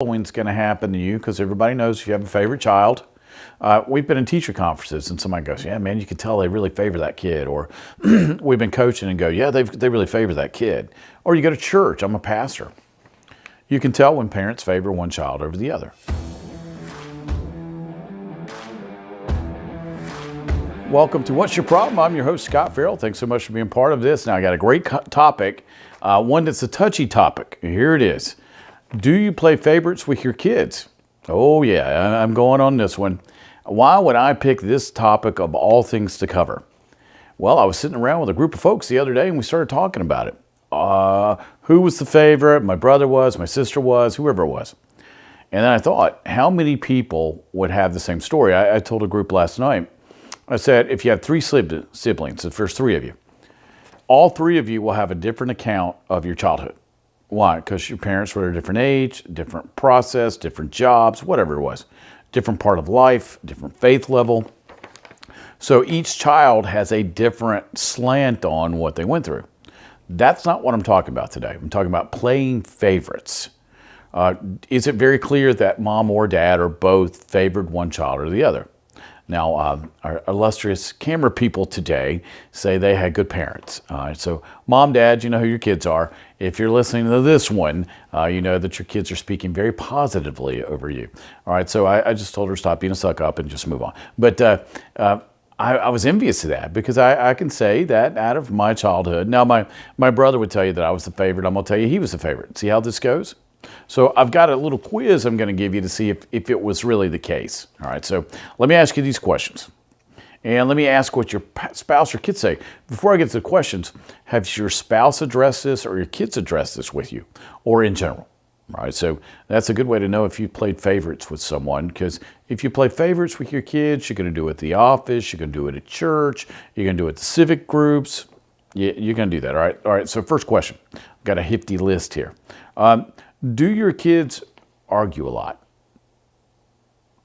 following's going to happen to you because everybody knows if you have a favorite child. We've been in teacher conferences and somebody goes, yeah, man, you can tell they really favor that kid. Or we've been coaching and go, yeah, they really favor that kid. Or you go to church, I'm a pastor. You can tell when parents favor one child over the other. Welcome to What's Your Problem? I'm your host, Scot Ferrell. Thanks so much for being part of this. Now, I got a great topic, one that's a touchy topic. Here it is. Do you play favorites with your kids? Oh, yeah, I'm going on this one. Why would I pick this topic of all things to cover? Well, I was sitting around with a group of folks the other day, and we started talking about it. Who was the favorite? My brother was, my sister was, whoever it was. And then I thought, how many people would have the same story? I told a group last night, I said, if you have three siblings, the first three of you, all three of you will have a different account of your childhood. Why? Because your parents were at a different age, different process, different jobs, whatever it was, different part of life, different faith level. So each child has a different slant on what they went through. That's not what I'm talking about today. I'm talking about playing favorites. Is it very clear that mom or dad or both favored one child or the other? Now, our illustrious camera people today say they had good parents. So mom, dad, you know who your kids are. If you're listening to this one, you know that your kids are speaking very positively over you. All right, so I just told her to stop being a suck up and just move on. But I was envious of that because I can say that out of my childhood. Now, my brother would tell you that I was the favorite. I'm going to tell you he was the favorite. See how this goes? So I've got a little quiz I'm going to give you to see if it was really the case. All right, so let me ask you these questions. And let me ask what your spouse or kids say. Before I get to the questions, have your spouse addressed this or your kids addressed this with you or in general? All right, so that's a good way to know if you played favorites with someone, because if you play favorites with your kids, you're going to do it at the office, you're going to do it at church, you're going to do it at the civic groups. You're going to do that, all right, so first question. I've got a hefty list here. Do your kids argue a lot?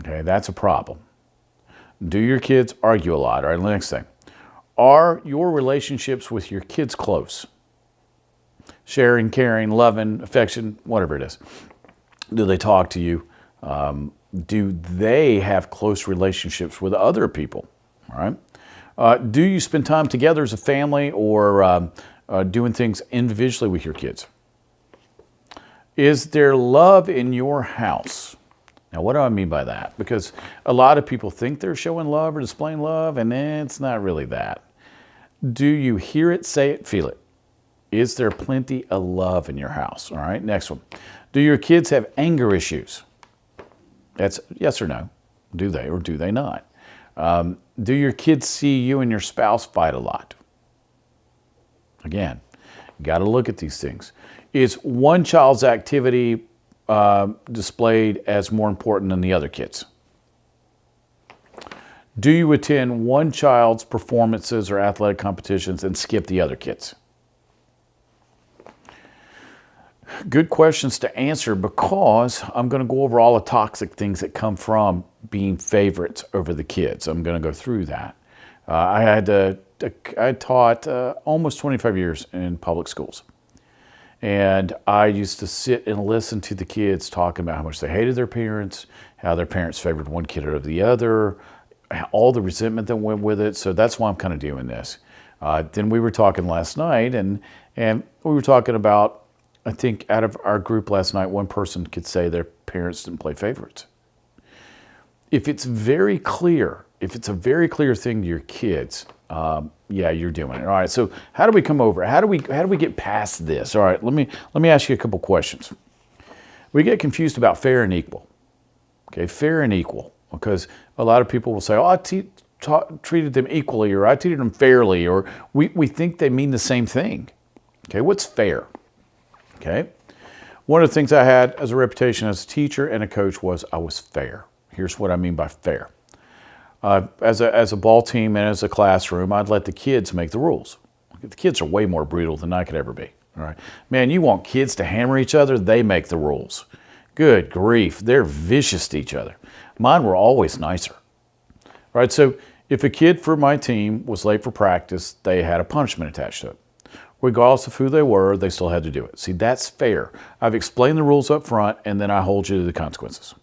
Okay, that's a problem. Do your kids argue a lot? All right, the next thing. Are your relationships with your kids close? Sharing, caring, loving, affection, whatever it is. Do they talk to you? Do they have close relationships with other people? All right. Do you spend time together as a family or doing things individually with your kids? Is there love in your house? Now, what do I mean by that? Because a lot of people think they're showing love or displaying love, and it's not really that. Do you hear it, say it, feel it? Is there plenty of love in your house? All right, next one. Do your kids have anger issues? That's yes or no. Do they or do they not? Do your kids see you and your spouse fight a lot? Again, you got to look at these things. Is one child's activity displayed as more important than the other kids? Do you attend one child's performances or athletic competitions and skip the other kids? Good questions to answer because I'm going to go over all the toxic things that come from being favorites over the kids. I'm going to go through that. I taught almost 25 years in public schools. And I used to sit and listen to the kids talking about how much they hated their parents, how their parents favored one kid over the other, all the resentment that went with it. So that's why I'm kind of doing this. Then we were talking last night, and we were talking about, I think out of our group last night, one person could say their parents didn't play favorites. If it's very clear, if it's a very clear thing to your kids, yeah, you're doing it. All right. So how do we come over? How do we get past this? All right. Let me ask you a couple questions. We get confused about fair and equal. Okay, fair and equal, because a lot of people will say, "Oh, I treated them equally," or "I treated them fairly," or we think they mean the same thing. Okay, what's fair? Okay, one of the things I had as a reputation as a teacher and a coach was I was fair. Here's what I mean by fair. As a ball team and as a classroom, I'd let the kids make the rules. The kids are way more brutal than I could ever be. All right, man, you want kids to hammer each other? They make the rules. Good grief, they're vicious to each other. Mine were always nicer. All right, so if a kid for my team was late for practice, they had a punishment attached to it. Regardless of who they were, they still had to do it. See, that's fair. I've explained the rules up front, and then I hold you to the consequences.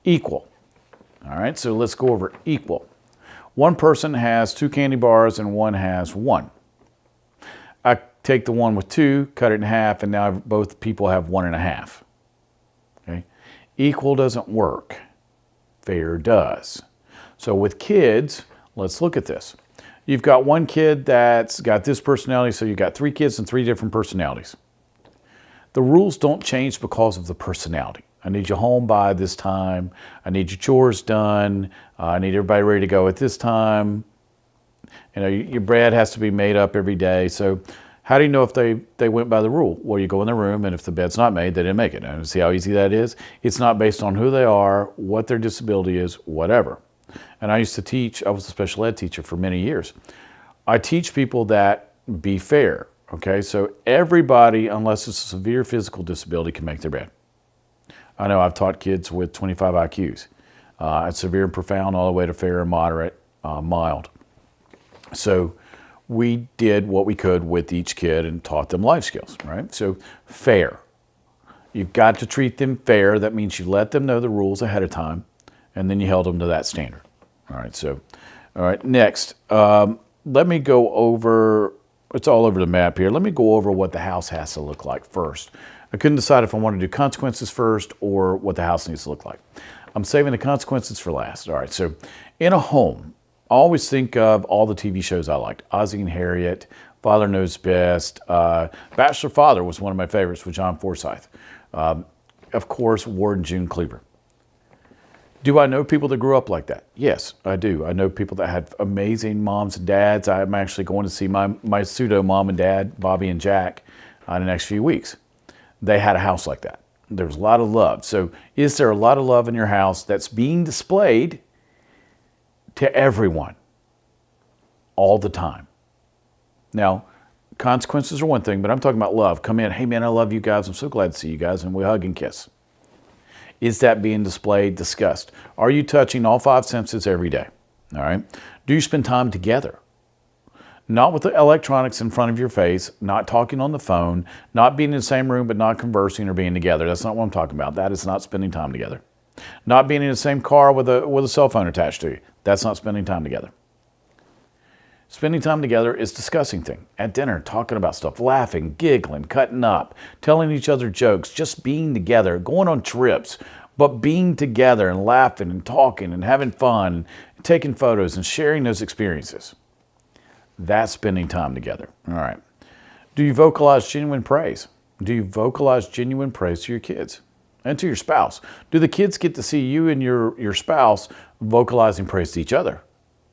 Equal. All right, so let's go over equal. One person has 2 candy bars and one has 1. I take the one with 2, cut it in half, and now both people have 1.5. Okay? Equal doesn't work. Fair does. So with kids, let's look at this. You've got one kid that's got this personality, so you've got 3 kids and 3 different personalities. The rules don't change because of the personality. I need you home by this time. I need your chores done. I need everybody ready to go at this time. You know, your bread has to be made up every day. So how do you know if they went by the rule? Well, you go in the room, and if the bed's not made, they didn't make it. And see how easy that is? It's not based on who they are, what their disability is, whatever. And I used to teach, I was a special ed teacher for many years. I teach people that be fair, okay? So everybody, unless it's a severe physical disability, can make their bed. I know I've taught kids with 25 IQs. It's severe and profound all the way to fair and moderate, mild. So we did what we could with each kid and taught them life skills, right? So fair. You've got to treat them fair. That means you let them know the rules ahead of time, and then you held them to that standard. All right, so, all right, next. Let me go over, it's all over the map here. Let me go over what the house has to look like first. I couldn't decide if I want to do consequences first or what the house needs to look like. I'm saving the consequences for last. All right, so in a home, I always think of all the TV shows I liked. Ozzie and Harriet, Father Knows Best. Bachelor Father was one of my favorites with John Forsythe. Of course, Ward and June Cleaver. Do I know people that grew up like that? Yes, I do. I know people that had amazing moms and dads. I'm actually going to see my pseudo mom and dad, Bobby and Jack, in the next few weeks. They had a house like that. There was a lot of love. So is there a lot of love in your house that's being displayed to everyone all the time? Now, consequences are one thing, but I'm talking about love. Come in, hey man, I love you guys. I'm so glad to see you guys, and we hug and kiss. Is that being displayed, discussed? Are you touching all 5 senses every day? All right. Do you spend time together? Not with the electronics in front of your face, not talking on the phone, not being in the same room but not conversing or being together. That's not what I'm talking about. That is not spending time together. Not being in the same car with a cell phone attached to you. That's not spending time together. Spending time together is discussing things. At dinner, talking about stuff, laughing, giggling, cutting up, telling each other jokes, just being together, going on trips, but being together and laughing and talking and having fun, and taking photos and sharing those experiences. That's spending time together. All right. Do you vocalize genuine praise? Do you vocalize genuine praise to your kids and to your spouse? Do the kids get to see you and your spouse vocalizing praise to each other?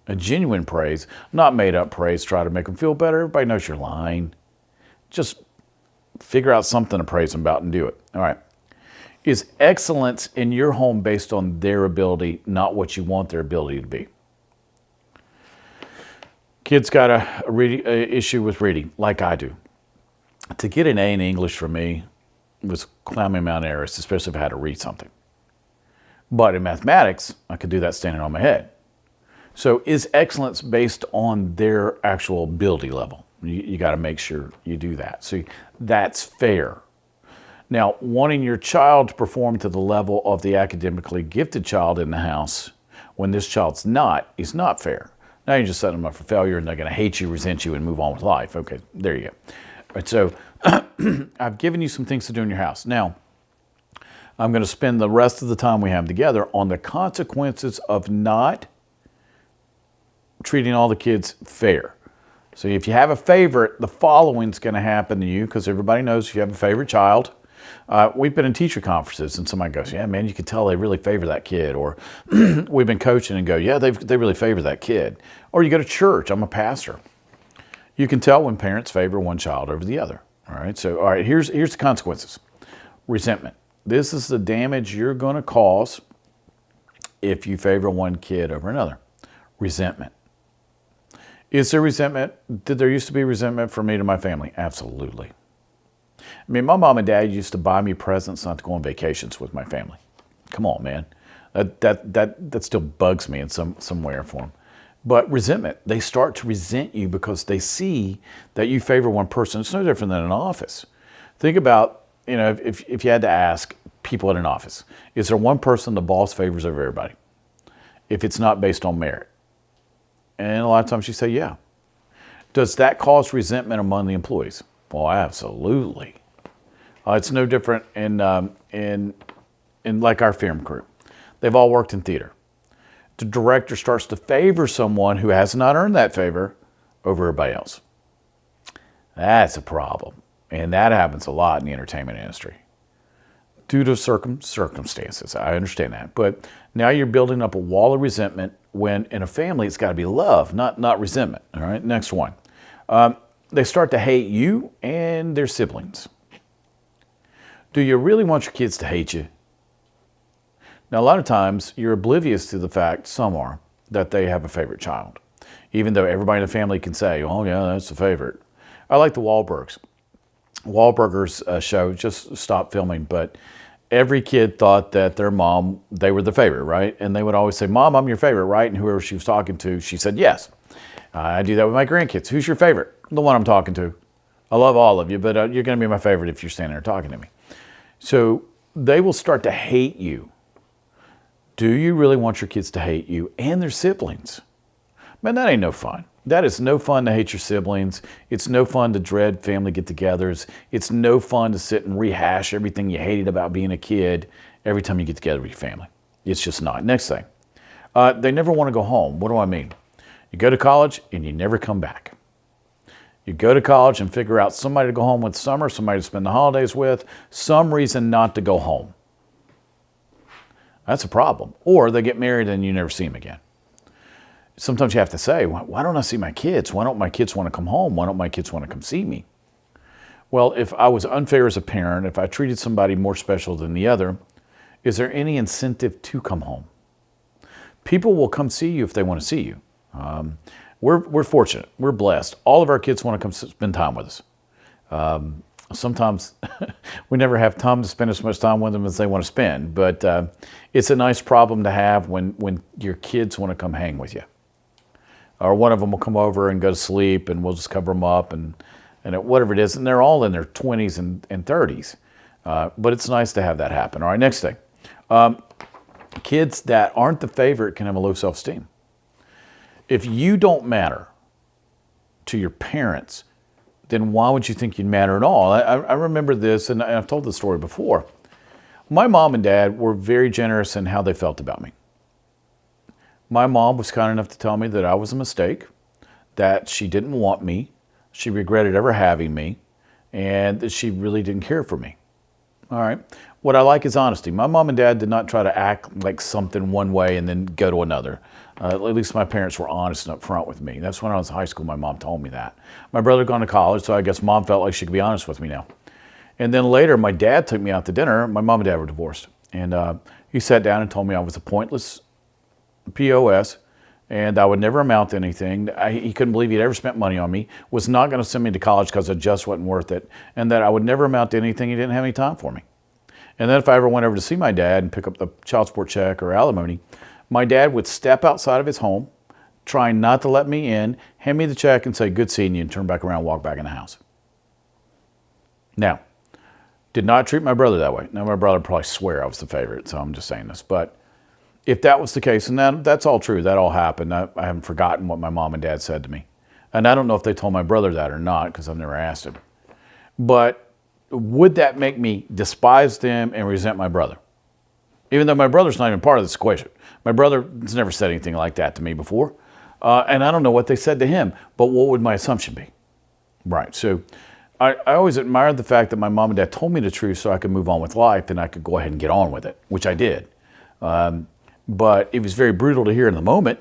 A genuine praise, not made up praise, try to make them feel better. Everybody knows you're lying. Just figure out something to praise them about and do it. All right. Is excellence in your home based on their ability, not what you want their ability to be? Kids got a issue with reading, like I do. To get an A in English for me was climbing Mount Everest, especially if I had to read something. But in mathematics, I could do that standing on my head. So is excellence based on their actual ability level? You got to make sure you do that. So that's fair. Now, wanting your child to perform to the level of the academically gifted child in the house when this child's not is not fair. Now you're just setting them up for failure and they're going to hate you, resent you, and move on with life. Okay, there you go. All right, so I've given you some things to do in your house. Now, I'm going to spend the rest of the time we have together on the consequences of not treating all the kids fair. So if you have a favorite, the following's going to happen to you, because everybody knows if you have a favorite child. We've been in teacher conferences and somebody goes, yeah, man, you can tell they really favor that kid. Or we've been coaching and go, yeah, they really favor that kid. Or you go to church. I'm a pastor. You can tell when parents favor one child over the other. All right. So, all right, here's the consequences. Resentment. This is the damage you're going to cause if you favor one kid over another. Resentment. Is there resentment? Did there used to be resentment for me to my family? Absolutely. I mean, my mom and dad used to buy me presents not to go on vacations with my family. Come on, man. That still bugs me in some way or form. But resentment, they start to resent you because they see that you favor one person. It's no different than an office. Think about, if you had to ask people in an office, is there one person the boss favors over everybody? If it's not based on merit. And a lot of times you say, yeah. Does that cause resentment among the employees? Well, absolutely. It's no different in like our film crew. They've all worked in theater. The director starts to favor someone who has not earned that favor over everybody else. That's a problem. And that happens a lot in the entertainment industry. Due to circumstances, I understand that. But now you're building up a wall of resentment when in a family it's got to be love, not resentment. All right, next one. They start to hate you and their siblings. Do you really want your kids to hate you? Now, a lot of times you're oblivious to the fact, some are, that they have a favorite child. Even though everybody in the family can say, oh yeah, that's the favorite. I like the Wahlbergs. Wahlburgers show just stopped filming, but every kid thought that their mom, they were the favorite, right? And they would always say, Mom, I'm your favorite, right? And whoever she was talking to, she said, yes. I do that with my grandkids. Who's your favorite? The one I'm talking to. I love all of you, but you're going to be my favorite if you're standing there talking to me. So they will start to hate you. Do you really want your kids to hate you and their siblings? Man, that ain't no fun. That is no fun to hate your siblings. It's no fun to dread family get-togethers. It's no fun to sit and rehash everything you hated about being a kid every time you get together with your family. It's just not. Next thing. They never want to go home. What do I mean? You go to college and you never come back. You go to college and figure out somebody to go home with summer, somebody to spend the holidays with, some reason not to go home. That's a problem. Or they get married and you never see them again. Sometimes you have to say, why don't I see my kids? Why don't my kids want to come home? Why don't my kids want to come see me? Well, if I was unfair as a parent, if I treated somebody more special than the other, is there any incentive to come home? People will come see you if they want to see you. We're fortunate. We're blessed. All of our kids want to come spend time with us. Sometimes we never have time to spend as much time with them as they want to spend, but it's a nice problem to have when your kids want to come hang with you. Or one of them will come over and go to sleep and we'll just cover them up and whatever it is. And they're all in their 20s and 30s. But it's nice to have that happen. All right, next thing. Kids that aren't the favorite can have a low self-esteem. If you don't matter to your parents, then why would you think you'd matter at all? I remember this, and I've told this story before. My mom and dad were very generous in how they felt about me. My mom was kind enough to tell me that I was a mistake, that she didn't want me, she regretted ever having me, and that she really didn't care for me. All right. What I like is honesty. My mom and dad did not try to act like something one way and then go to another. At least my parents were honest and upfront with me. That's when I was in high school, my mom told me that. My brother had gone to college, so I guess mom felt like she could be honest with me now. And then later, my dad took me out to dinner. My mom and dad were divorced. And he sat down and told me I was a pointless POS and I would never amount to anything. He couldn't believe he'd ever spent money on me, was not going to send me to college because it just wasn't worth it, and that I would never amount to anything. He didn't have any time for me. And then if I ever went over to see my dad and pick up the child support check or alimony, my dad would step outside of his home, trying not to let me in, hand me the check and say, good seeing you, and turn back around and walk back in the house. Now, did not treat my brother that way. Now, my brother would probably swear I was the favorite, so I'm just saying this. But if that was the case, and that's all true, that all happened, I haven't forgotten what my mom and dad said to me. And I don't know if they told my brother that or not, because I've never asked him. But would that make me despise them and resent my brother? Even though my brother's not even part of this equation. My brother has never said anything like that to me before. And I don't know what they said to him, but what would my assumption be? Right, so I always admired the fact that my mom and dad told me the truth so I could move on with life and I could go ahead and get on with it, which I did. But it was very brutal to hear in the moment.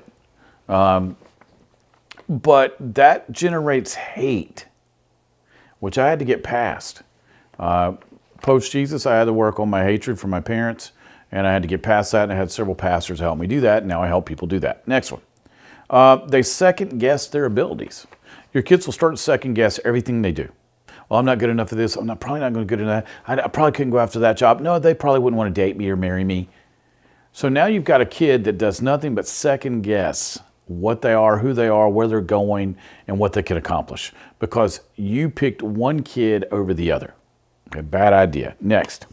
But that generates hate, which I had to get past. Post-Jesus, I had to work on my hatred for my parents, and I had to get past that, and I had several pastors help me do that, and now I help people do that. Next one. They second-guess their abilities. Your kids will start to second-guess everything they do. Well, I'm not good enough for this. I'm probably not going to good enough. I probably couldn't go after that job. No, they probably wouldn't want to date me or marry me. So now you've got a kid that does nothing but second-guess what they are, who they are, where they're going, and what they can accomplish, because you picked one kid over the other. Okay, bad idea. Next,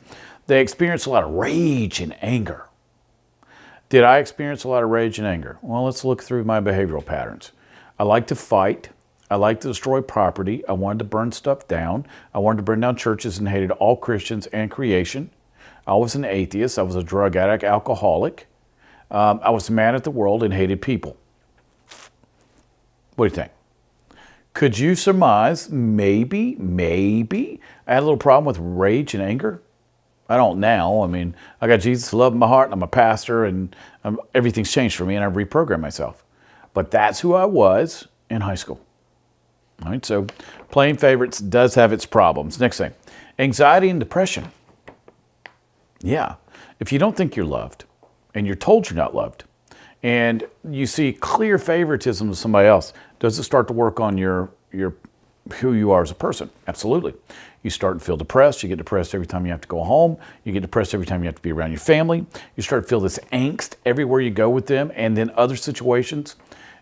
they experience a lot of rage and anger. Did I experience a lot of rage and anger? Well, let's look through my behavioral patterns. I like to fight. I like to destroy property. I wanted to burn stuff down. I wanted to burn down churches and hated all Christians and creation. I was an atheist. I was a drug addict, alcoholic. I was mad at the world and hated people. What do you think? Could you surmise maybe I had a little problem with rage and anger? I don't now. I mean, I got Jesus' love in my heart, and I'm a pastor, and everything's changed for me, and I've reprogrammed myself. But that's who I was in high school. All right, so playing favorites does have its problems. Next thing, anxiety and depression. Yeah, if you don't think you're loved, and you're told you're not loved, and you see clear favoritism of somebody else, does it start to work on your who you are as a person? Absolutely. You start to feel depressed. You get depressed every time you have to go home. You get depressed every time you have to be around your family. You start to feel this angst everywhere you go with them, and then other situations.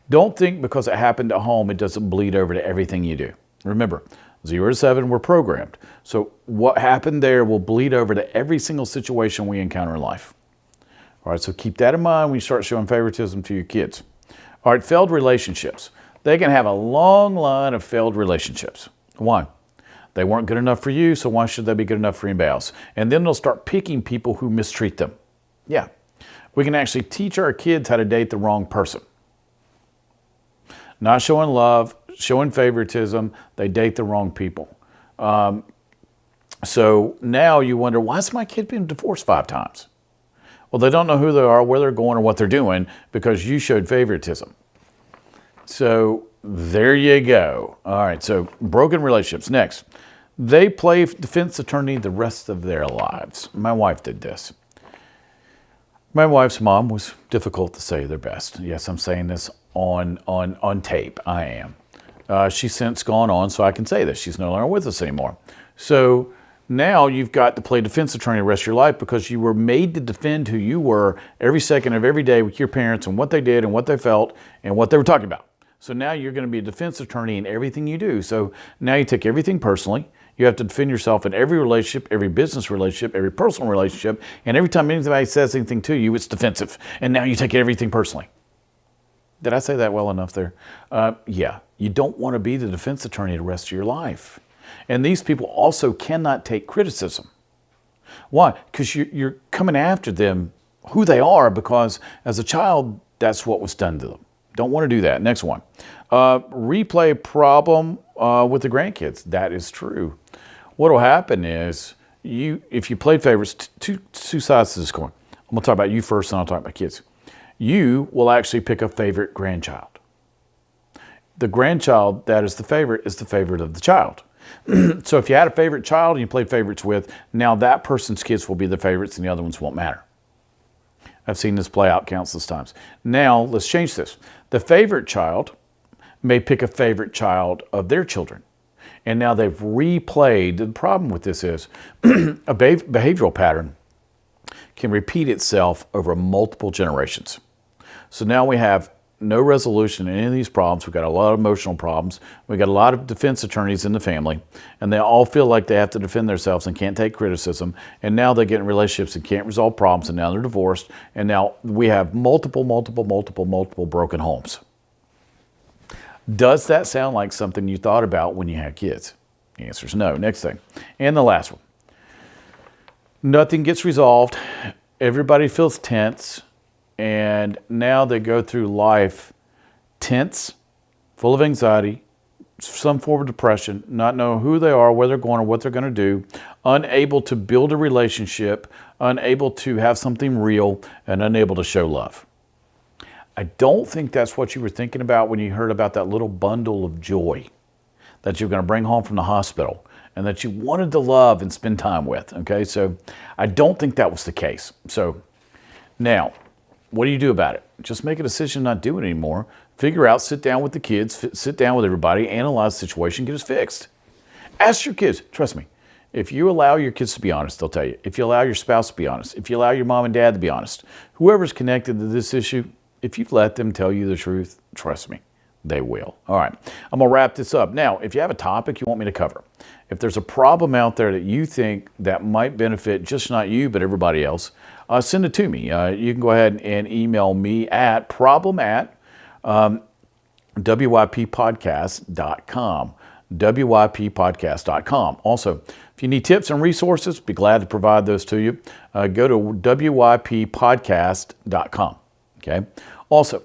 Don't think because it happened at home, it doesn't bleed over to everything you do. Remember, 0 to 7, we're programmed. So what happened there will bleed over to every single situation we encounter in life. All right, so keep that in mind when you start showing favoritism to your kids. All right, failed relationships. They can have a long line of failed relationships. Why? They weren't good enough for you, so why should they be good enough for anybody else? And then they'll start picking people who mistreat them. Yeah, we can actually teach our kids how to date the wrong person. Not showing love, showing favoritism, they date the wrong people. So now you wonder, why has my kid been divorced 5 times? Well, they don't know who they are, where they're going, or what they're doing because you showed favoritism. So there you go. All right, so broken relationships. Next, they play defense attorney the rest of their lives. My wife did this. My wife's mom was difficult to say their best. Yes, I'm saying this on tape. I am. She's since gone on, so I can say this. She's no longer with us anymore. So now you've got to play defense attorney the rest of your life because you were made to defend who you were every second of every day with your parents and what they did and what they felt and what they were talking about. So now you're going to be a defense attorney in everything you do. So now you take everything personally. You have to defend yourself in every relationship, every business relationship, every personal relationship. And every time anybody says anything to you, it's defensive. And now you take everything personally. Did I say that well enough there? Yeah. You don't want to be the defense attorney the rest of your life. And these people also cannot take criticism. Why? Because you're coming after them, who they are, because as a child, that's what was done to them. Don't want to do that. Next one. Replay problem with the grandkids. That is true. What will happen is, if you played favorites, two sides to this coin. I'm going to talk about you first, and I'll talk about kids. You will actually pick a favorite grandchild. The grandchild that is the favorite of the child. So if you had a favorite child and you played favorites with, now that person's kids will be the favorites and the other ones won't matter. I've seen this play out countless times. Now, let's change this. The favorite child may pick a favorite child of their children. And now they've replayed. The problem with this is a behavioral pattern can repeat itself over multiple generations. So now we have no resolution in any of these problems. We've got a lot of emotional problems. We've got a lot of defense attorneys in the family, and they all feel like they have to defend themselves and can't take criticism. And now they get in relationships and can't resolve problems, and now they're divorced. And now we have multiple broken homes. Does that sound like something you thought about when you had kids? The answer is no. Next thing. And the last one. Nothing gets resolved. Everybody feels tense. And now they go through life tense, full of anxiety, some form of depression, not knowing who they are, where they're going, or what they're going to do, unable to build a relationship, unable to have something real, and unable to show love. I don't think that's what you were thinking about when you heard about that little bundle of joy that you're going to bring home from the hospital and that you wanted to love and spend time with. Okay, so I don't think that was the case. So now, what do you do about it? Just make a decision not to do it anymore. Figure out, sit down with the kids, sit down with everybody, analyze the situation, get it fixed. Ask your kids. Trust me, if you allow your kids to be honest, they'll tell you. If you allow your spouse to be honest, if you allow your mom and dad to be honest, whoever's connected to this issue, if you let them tell you the truth, trust me, they will. All right, I'm going to wrap this up. Now, if you have a topic you want me to cover, if there's a problem out there that you think that might benefit just not you, but everybody else, send it to me. You can go ahead and email me at wyppodcast.com. wyppodcast.com. Also, if you need tips and resources, be glad to provide those to you. Go to wyppodcast.com. Okay. Also,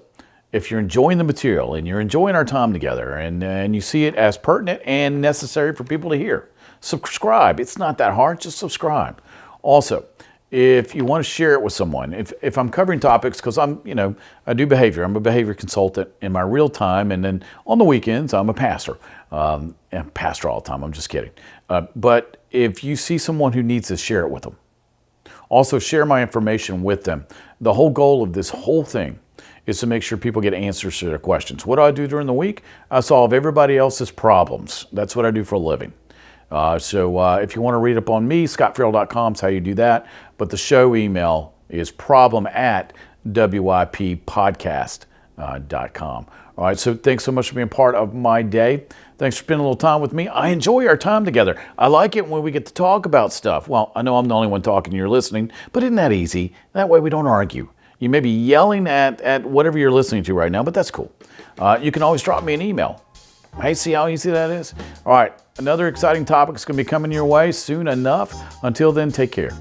if you're enjoying the material and you're enjoying our time together and you see it as pertinent and necessary for people to hear, subscribe. It's not that hard. Just subscribe. Also, if you want to share it with someone, if I'm covering topics, because I do behavior. I'm a behavior consultant in my real time, and then on the weekends, I'm a pastor. And pastor all the time. I'm just kidding. But if you see someone who needs to, share it with them. Also, share my information with them. The whole goal of this whole thing is to make sure people get answers to their questions. What do I do during the week? I solve everybody else's problems. That's what I do for a living. So if you want to read up on me, scotferrell.com is how you do that. But the show email is problem@wyppodcast.com. All right, so thanks so much for being part of my day. Thanks for spending a little time with me. I enjoy our time together. I like it when we get to talk about stuff. Well, I know I'm the only one talking, you're listening, but isn't that easy? That way we don't argue. You may be yelling at whatever you're listening to right now, but that's cool. You can always drop me an email. Hey, see how easy that is? All right, another exciting topic is going to be coming your way soon enough. Until then, take care.